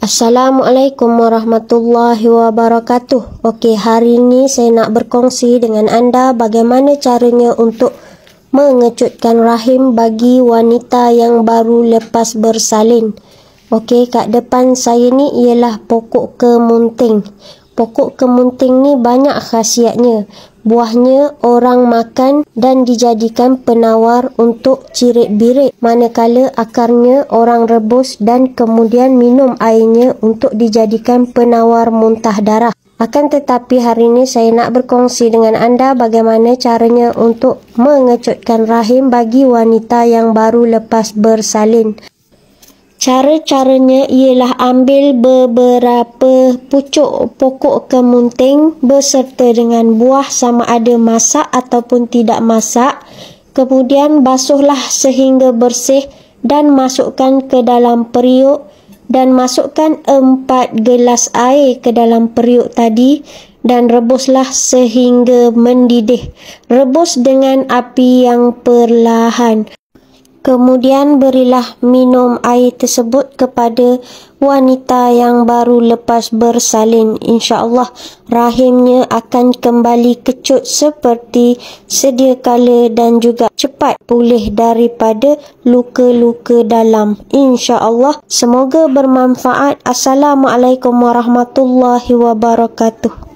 Assalamualaikum warahmatullahi wabarakatuh. Okey, hari ini saya nak berkongsi dengan anda bagaimana caranya untuk mengecutkan rahim bagi wanita yang baru lepas bersalin. Okey, kat depan saya ni ialah pokok kemunting. Pokok kemunting ni banyak khasiatnya. Buahnya orang makan dan dijadikan penawar untuk cirit-birit, manakala akarnya orang rebus dan kemudian minum airnya untuk dijadikan penawar muntah darah. Akan tetapi hari ini saya nak berkongsi dengan anda bagaimana caranya untuk mengecutkan rahim bagi wanita yang baru lepas bersalin. Cara-caranya ialah ambil beberapa pucuk pokok kemunting beserta dengan buah sama ada masak ataupun tidak masak. Kemudian basuhlah sehingga bersih dan masukkan ke dalam periuk dan masukkan 4 gelas air ke dalam periuk tadi dan rebuslah sehingga mendidih. Rebus dengan api yang perlahan. Kemudian berilah minum air tersebut kepada wanita yang baru lepas bersalin. InsyaAllah rahimnya akan kembali kecut seperti sedia kala dan juga cepat pulih daripada luka-luka dalam. InsyaAllah semoga bermanfaat. Assalamualaikum warahmatullahi wabarakatuh.